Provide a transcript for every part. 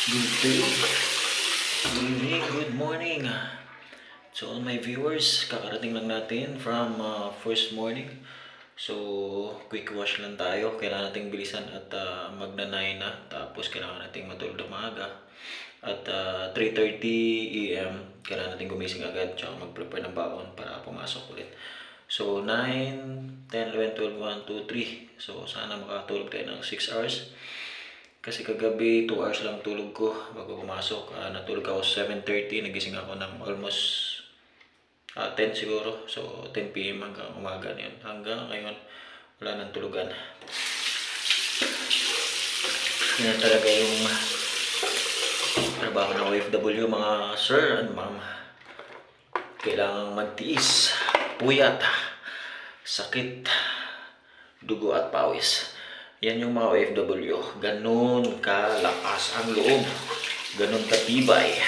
Good day, good evening, good morning. So all my viewers, kakarating lang natin from first morning. So quick wash lang tayo. Kailangan nating bilisan at magna-9 na. Tapos kailangan nating matulog na maaga. At 3:30 AM, kailangan nating gumising agad. Tsaka mag-prepare ng baon para pumasok ulit. So 9, 10, 11, 12, 1, 2, 3. So sana makatulog tayo ng 6 hours. Kasi kagabi 2 hours lang tulog ko bago pumasok. Natulog ako 7:30, nagising ako ng almost 10 siguro. So 10 PM hanggang umaga na yun. Hanggang ngayon wala nang tulugan. Yan talaga yung trabaho ng OFW mga sir and ma'am. Kailangang magtiis, puyat, sakit, dugo at pawis. Yan yung mga OFW. Ganun kalakas ang loob. Ganun katibay.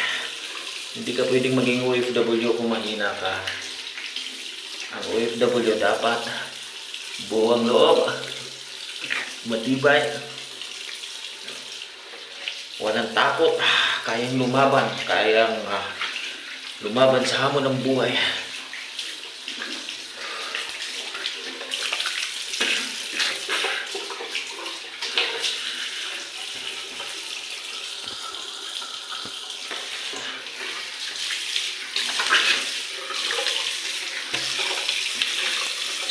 Hindi ka pwedeng maging OFW kung mahina ka. Ang OFW dapat buwang loob, matibay, walang takot, kayang lumaban, lumaban sa hamon ng buhay.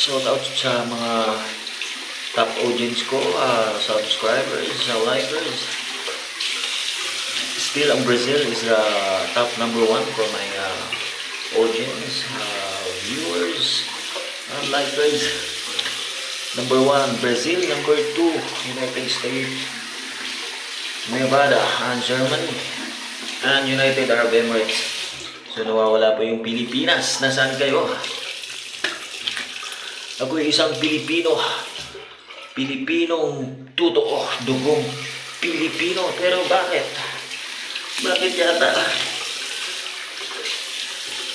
Shout out sa mga top audience ko, subscribers, likers. Still, ang Brazil is the top number 1 for my audience, viewers, likers. Number 1, Brazil. Number 2, United States, Nevada, and Germany, and United Arab Emirates. So nawawala po yung Pilipinas. Nasaan kayo? Ako ay isang Pilipino. Pilipinong totoo, dugong Pilipino. Pero bakit? Bakit yata?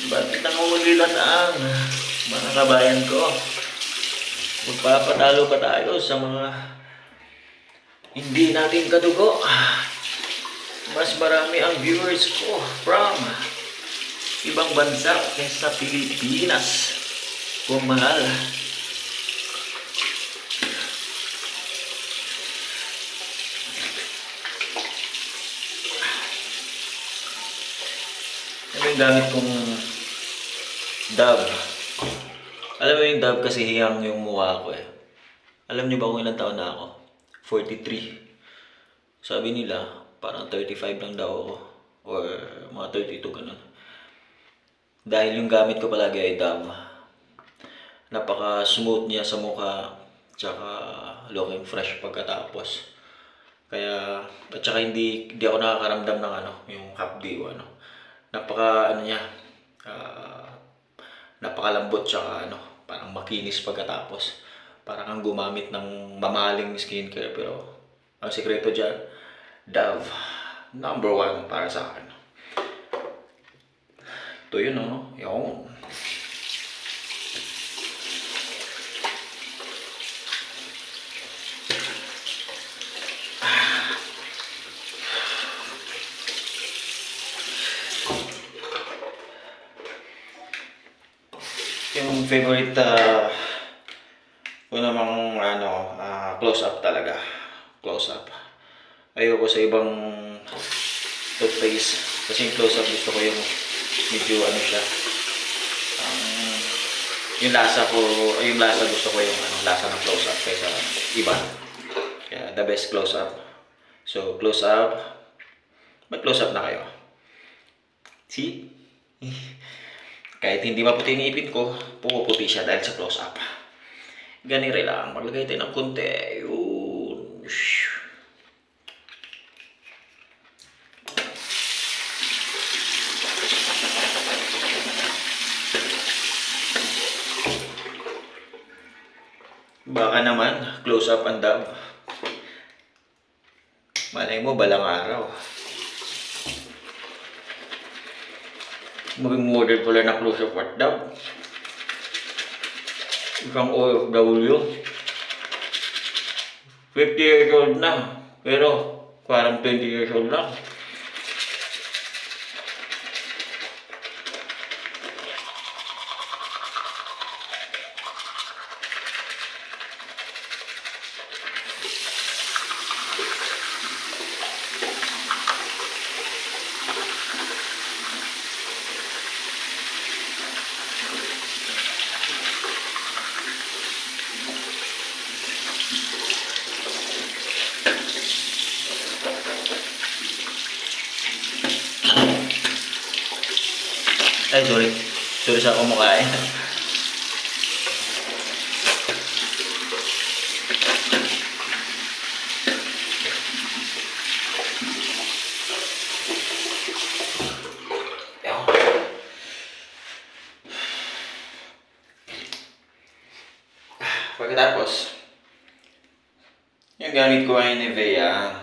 Bakit nangungulilat ang mga kabayan ko? Magpapatalo pa tayo sa mga hindi natin kadugo. Mas marami ang viewers ko from ibang bansa kaysa Pilipinas. Kung mahal. Yung gamit kong Dove. Alam mo yung Dove kasi hiyang yung mukha ko eh. Alam niyo ba kung ilang taon na ako? 43. Sabi nila, parang 35 lang daw ako. Or mga 32 ganun. Dahil yung gamit ko palagi ay Dove. Napaka-smooth niya sa mukha. Tsaka looking fresh pagkatapos. Kaya, at saka hindi ako nakakaramdam ng yung hapdi o niya, napakalambot tsaka parang makinis pagkatapos. Parang kang gumamit ng mamahaling skincare pero ang sikreto dyan, Dove, number 1 para sa akin. Ito yun yung favorite ko namang close up talaga. Close up. Ayoko sa ibang toothpaste. Kasi yung close up gusto ko yung medyo siya. Yung lasa gusto ko yung lasa ng close up kaysa iba. Kaya the best close up. So close up. Mag-close up na kayo. See? Kahit hindi maputi yung ipin ko, puputi siya dahil sa close-up. Ganire lang. Maglagay tayo ng konti. Yun. Baka naman, close-up ang Dove. Malay mo, balang araw. Maging model pala na close-up at Dove. Isang OFW. 50 years old na. Pero parang 20 years old lang. Ay, sorry. Sorry sa kumakain. Pagkatapos, yung gamit ko ay Nivea,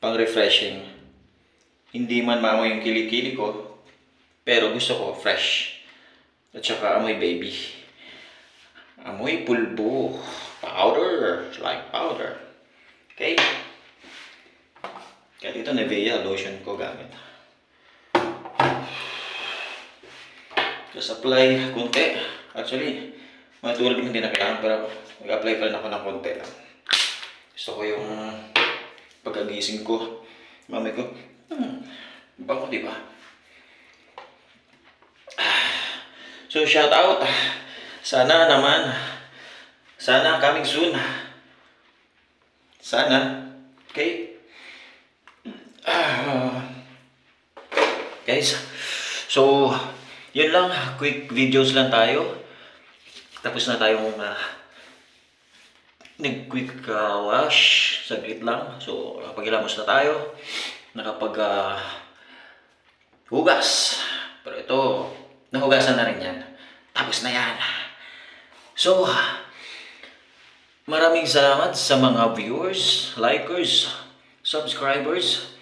pang refreshing. Hindi man maamoy yung kilikili ko, pero gusto ko fresh. At saka amoy baby. Amoy pulbo. Powder. Like powder. Okay? Kaya dito Nivea lotion ko gamit. Just apply konti. Actually, matulog hindi na kailangan pero mag-apply pa rin ako ng konti lang. Gusto ko yung pagkagising ko. Mami ko, bango diba? So shout out. Sana naman. Sana coming soon. Sana. Okay? Guys, so yun lang, quick videos lang tayo. Tapos na tayong nag-quick wash, saglit lang. So nakapag-ilamos na tayo. Hugas. Pero ito, nahugasan na rin yan. Tapos na yan. So, maraming salamat sa mga viewers, likers, subscribers.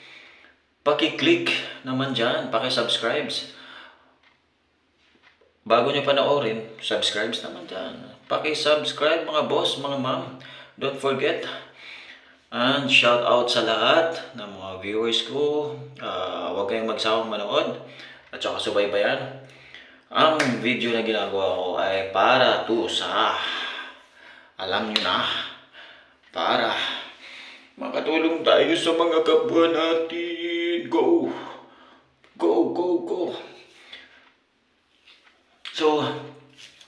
Paki-click naman dyan, paki-subscribe. Bago nyo panoorin, subscribe naman dyan. Paki-subscribe mga boss, mga ma'am. Don't forget. And shout out sa lahat ng mga viewers ko. Huwag kayong magsawang manood. At saka subaybayan. Ang video na ginagawa ko ay para to sa, alam nyo na, para makatulong tayo sa mga kapwa natin. Go! Go, go, go! So,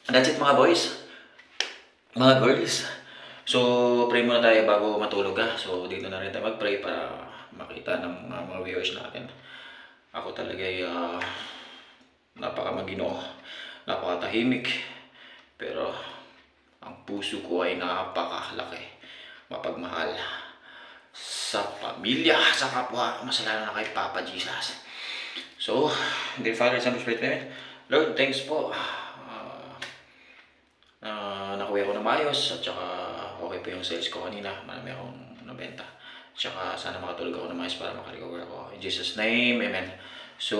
that's it mga boys. Mga girls. So, pray muna tayo bago matulog ha. So, dito na rin tayo mag-pray para makita ng mga viewers natin. Ako talaga ay napaka-maginoo, napakatahimik. Pero, ang puso ko ay napakalaki, mapagmahal sa pamilya, sa kapwa, mas lalo na kay Papa Jesus. So, dear Father, Son, Spirit, Lord, thanks po. Nakuha ko na maayos at saka okay po yung sales ko kanina. Marami akong nabenta. At saka sana makatulog ako na maayos para makarecover ako. In Jesus' name, Amen. So,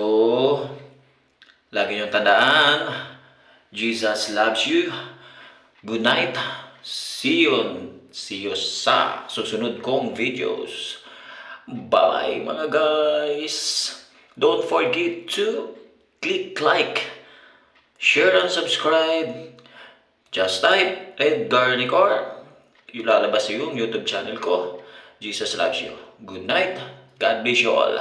lagi niyong tandaan, Jesus loves you. Good night. See you sa susunod kong videos. Bye mga guys. Don't forget to click like, share and subscribe. Just type Edgar Nicor. Ilalabas yung YouTube channel ko. Jesus loves you. Good night. God bless you all.